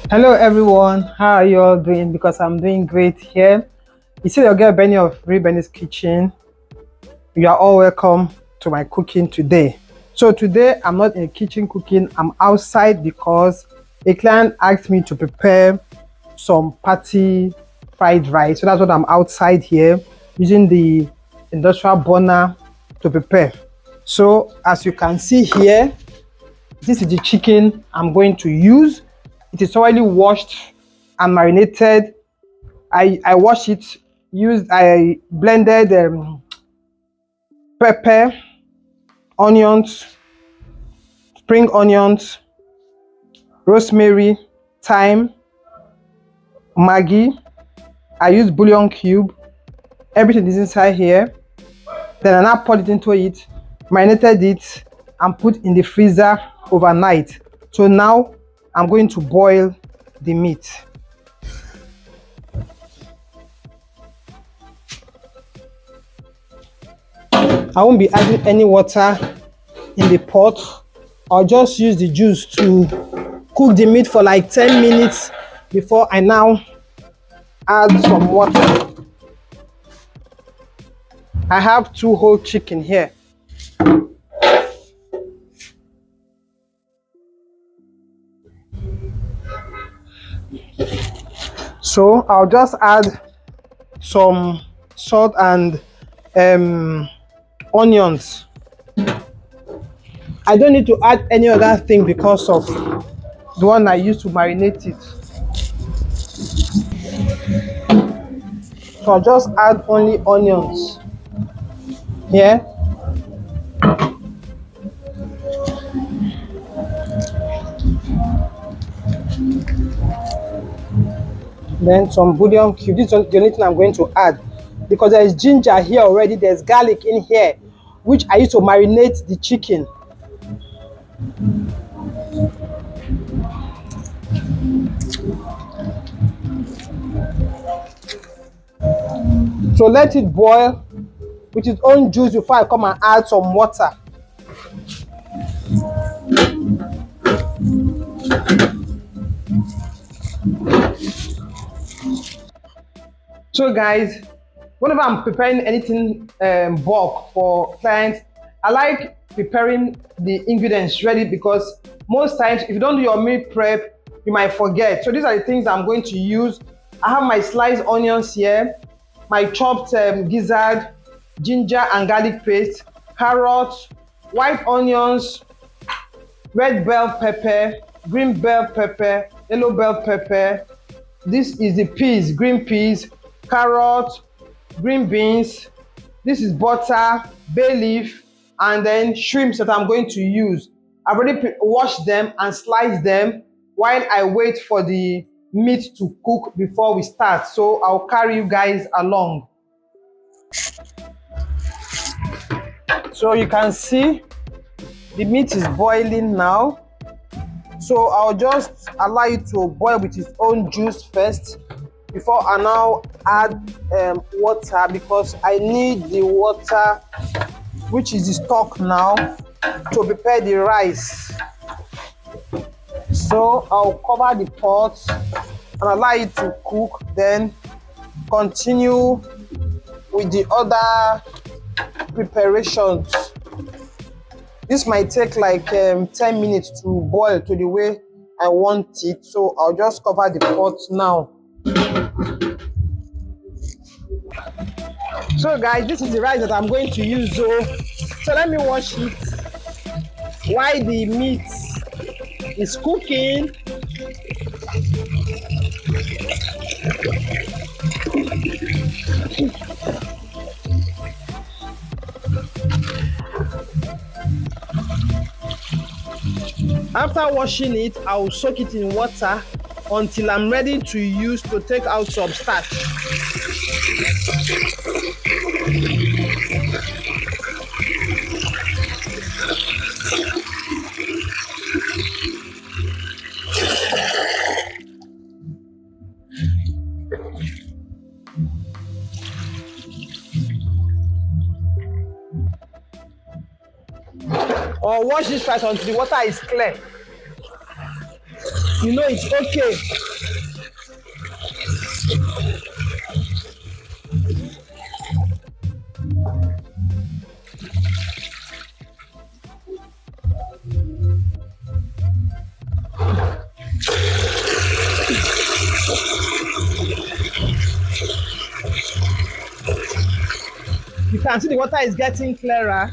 Hello everyone, how are you all doing? Because I'm doing great here. You see your girl Benny of Benny's Kitchen. You are all welcome to my cooking today. So today I'm not in the kitchen cooking, I'm outside because a client asked me to prepare some party fried rice. So that's what I'm outside here using the industrial burner to prepare. So as you can see here, this is the chicken I'm going to use. It is already washed and marinated. I washed it, I blended pepper, onions, spring onions, rosemary, thyme, Maggi. I used bouillon cube. Everything is inside here. Then I now poured it into it, marinated it, and put in the freezer overnight. So now I'm going to boil the meat. I won't be adding any water in the pot. I'll just use the juice to cook the meat for like 10 minutes before I now add some water. I have 2 whole chicken here. So I'll just add some salt and onions. I don't need to add any other thing because of the one I used to marinate it. So I'll just add only onions here. Then some bouillon cube. This is the only thing I'm going to add because there is ginger here already. There's garlic in here, which I used to marinate the chicken. So let it boil with its own juice before I come and add some water. So guys, whenever I'm preparing anything bulk for clients, I like preparing the ingredients ready because most times if you don't do your meal prep, you might forget. So these are the things I'm going to use. I have my sliced onions here, my chopped gizzard, ginger and garlic paste, carrots, white onions, red bell pepper, green bell pepper, yellow bell pepper. This is the peas, green peas, carrots, green beans. This is butter, bay leaf, and then shrimps that I'm going to use. I've already washed them and sliced them while I wait for the meat to cook before we start. So I'll carry you guys along. So you can see the meat is boiling now. So I'll just allow it to boil with its own juice first before I now add water, because I need the water, which is the stock now, to prepare the rice. So I'll cover the pot and allow it to cook, then continue with the other preparations. This might take like 10 minutes to boil to the way I want it, so I'll just cover the pot now. So guys, this is the rice that I'm going to use. So let me wash it while the meat is cooking. After washing it, I will soak it in water until I'm ready to use to take out some starch. Or wash this rice until the water is clear. you know it's okay. You can see the water is getting clearer.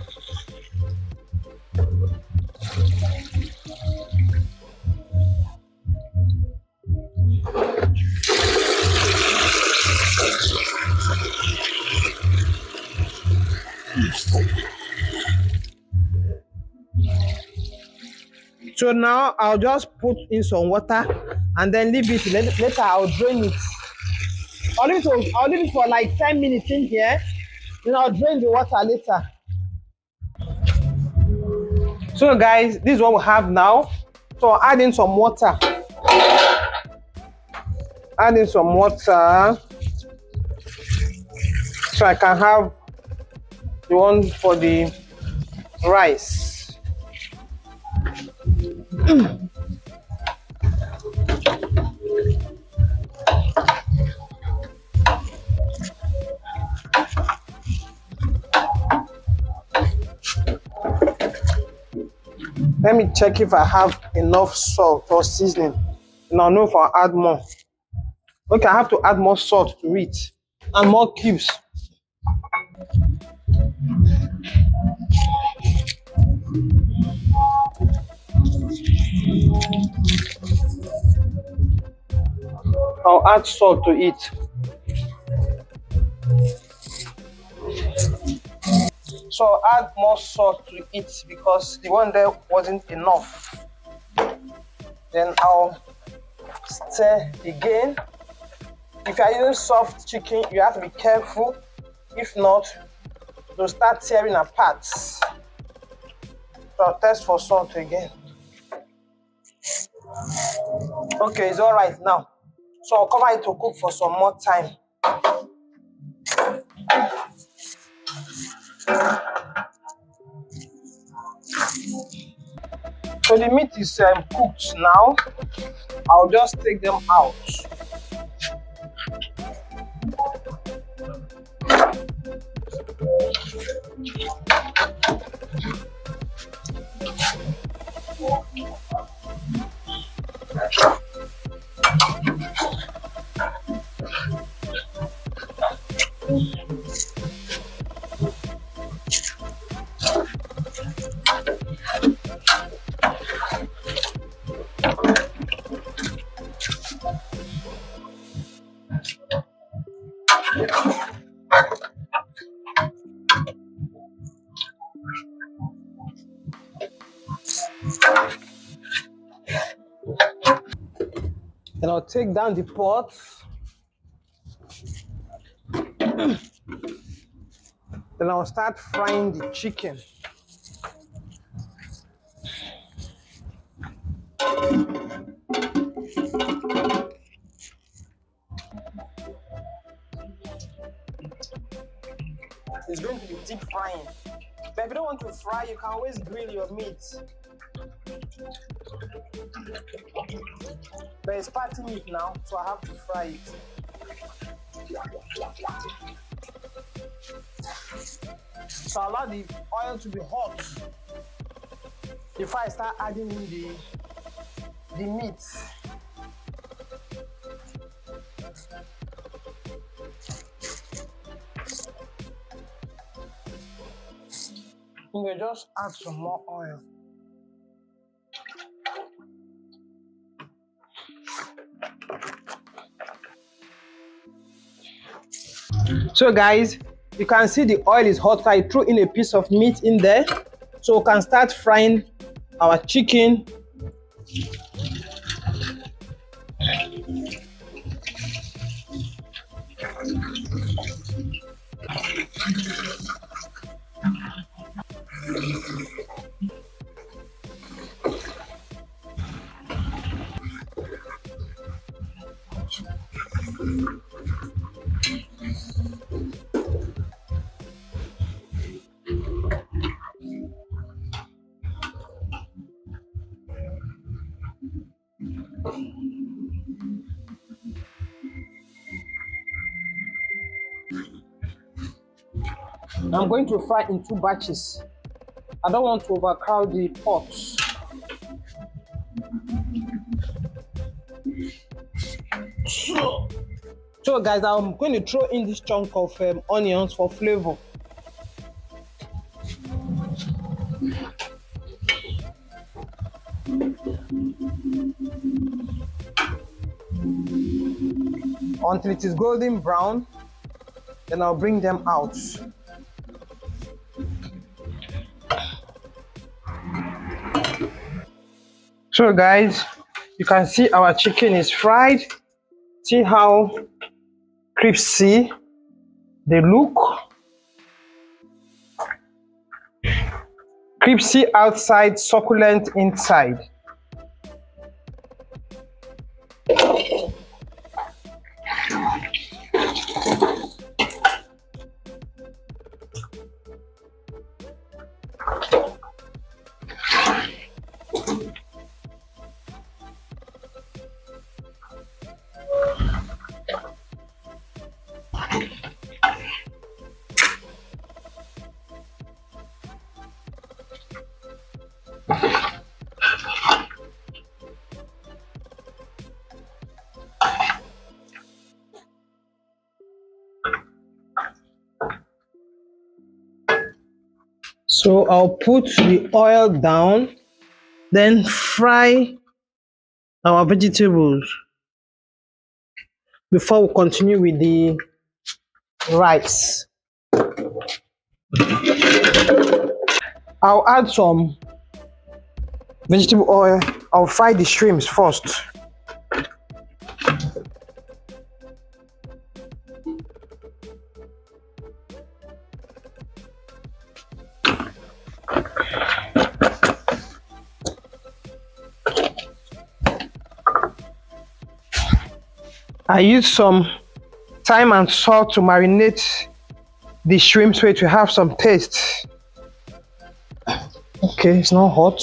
So now I'll just put in some water and then leave it. Later I'll drain it. I'll leave it for like 10 minutes in here. Then I'll drain the water later. So guys, this is what we have now. So I'll add in some water. Add in some water so I can have the one for the rice. Let me check if I have enough salt or seasoning. And I'll know if I'll add more. Okay, I have to add more salt to it and more cubes. I'll add salt to it. So add more salt to it because the one there wasn't enough. Then I'll stir again. If you're using soft chicken, you have to be careful. If not, they'll start tearing apart. So I'll test for salt again. Okay, it's all right now. So I'll cover it to cook for some more time. So the meat is cooked now. I'll just take them out. Then I'll take down the pot. Then I'll start frying the chicken. It's going to be deep frying. But if you don't want to fry, you can always grill your meat. But it's party meat now, so I have to fry it. So allow the oil to be hot before I start adding in the meat. You can just add some more oil. So guys, you can see the oil is hot. I threw in a piece of meat in there, so we can start frying our chicken. I'm going to fry in 2 batches. I don't want to overcrowd the pot. So guys, I'm going to throw in this chunk of onions for flavor. Until it is golden brown, then I'll bring them out. So guys, you can see our chicken is fried. See how crispy they look. Crispy outside, succulent inside. So I'll put the oil down, then fry our vegetables before we continue with the rice. I'll add some vegetable oil. I'll fry the shrimps first. I use some thyme and salt to marinate the shrimp so it will have some taste. Okay, it's not hot.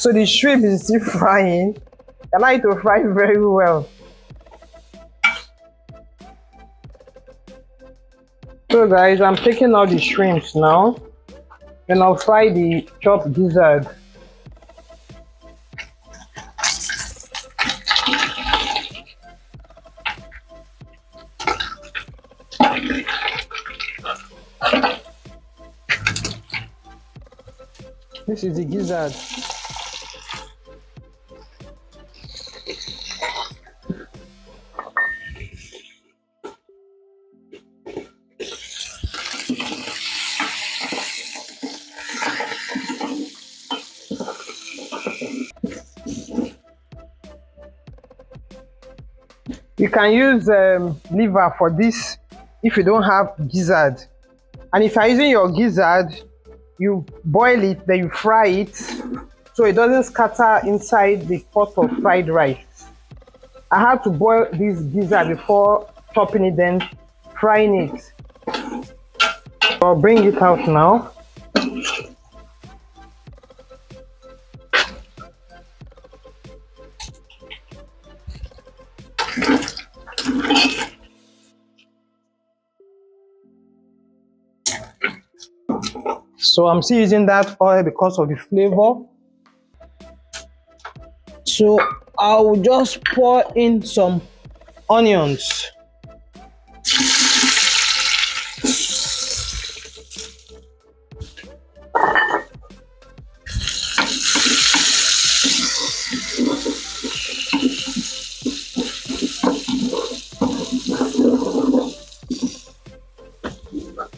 So the shrimp is still frying. I like to fry very well. So guys, I'm taking out the shrimps now. Then I'll fry the chopped gizzard. This is the gizzard. You can use liver for this if you don't have gizzard. And if you're using your gizzard, you boil it, then you fry it so it doesn't scatter inside the pot of fried rice. I had to boil this gizzard before chopping it, then frying it. I'll bring it out now. So I'm still using that oil because of the flavor. So I'll just pour in some onions.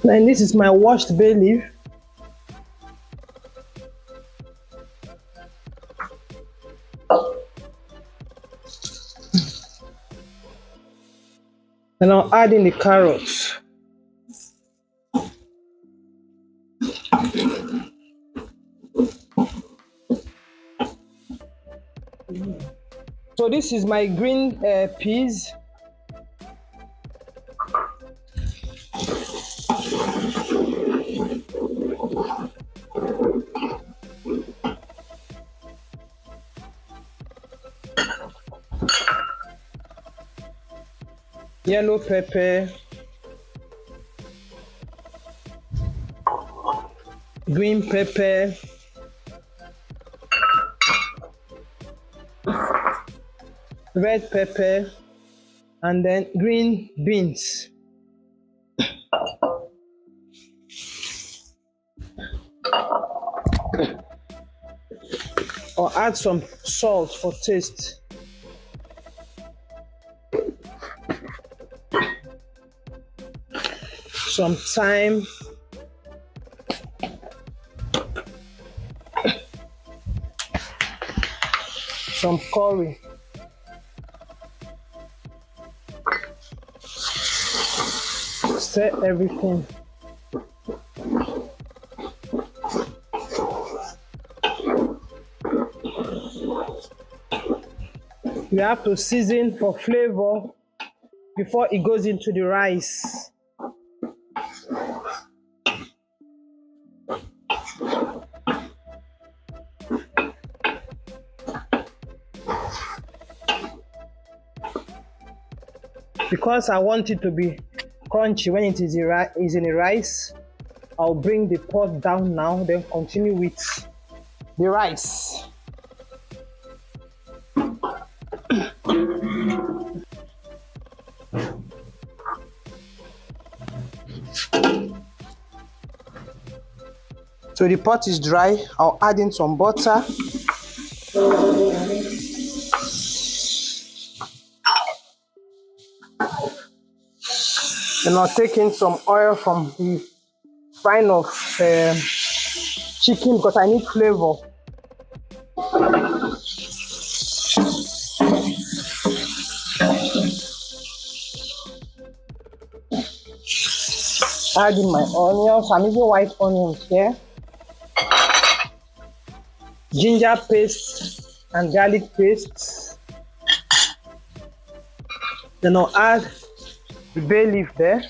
And this is my washed bay leaf. And I'll add in the carrots. So this is my green peas. Yellow pepper, green pepper, red pepper, and then green beans. Or add some salt for taste. Some thyme. Some curry. Stir everything. You have to season for flavor before it goes into the rice. Because I want it to be crunchy when it is in the rice, I'll bring the pot down now, then continue with the rice. So the pot is dry, I'll add in some butter. And I'll take in some oil from the frying of chicken because I need flavor. Add in my onions. I'm using white onions here. Ginger paste and garlic paste. Then I'll add the bay leaf there.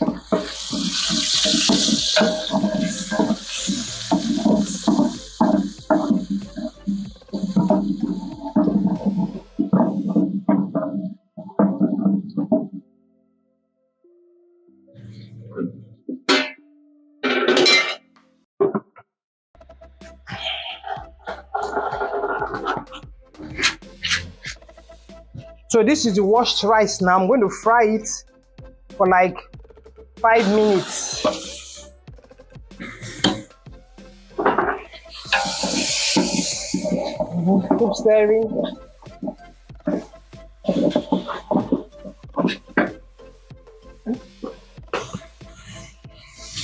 So this is the washed rice now. I'm going to fry it for like 5 minutes. Keep stirring.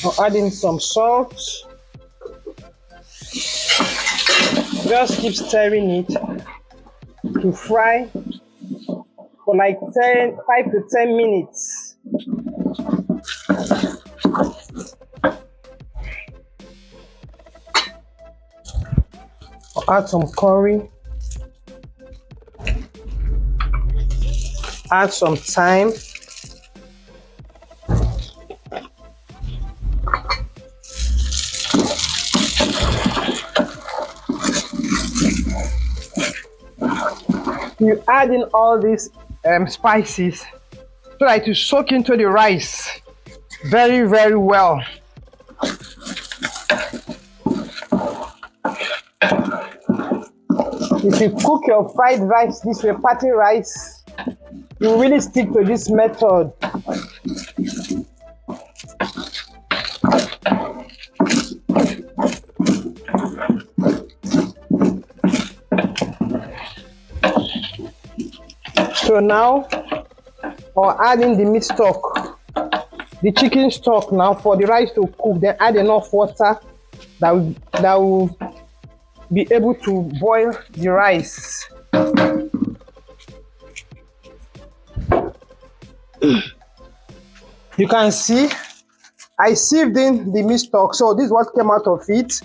I'll add in some salt. Just keep stirring it to fry for like 5 to 10 minutes. I'll add some curry. Add some thyme. You add in all these spices so that it soak into the rice very, very well. If you cook your fried rice this way, party rice, you really stick to this method. So now I'll add in the meat stock. the chicken stock now for the rice to cook. Then add enough water that will be able to boil the rice. You can see I sieved in the meat stock, so this is what came out of it.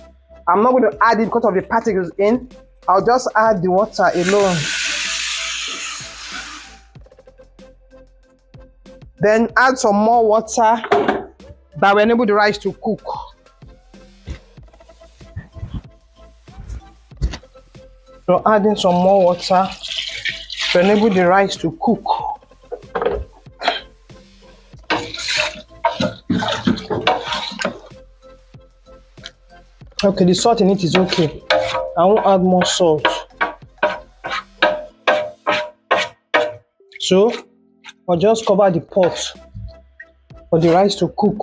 I'm not going to add it because of the particles in. I'll just add the water alone. Then add some more water that will enable the rice to cook. So adding some more water to enable the rice to cook. Okay, the salt in it is okay. I won't add more salt. So I'll just cover the pot for the rice to cook.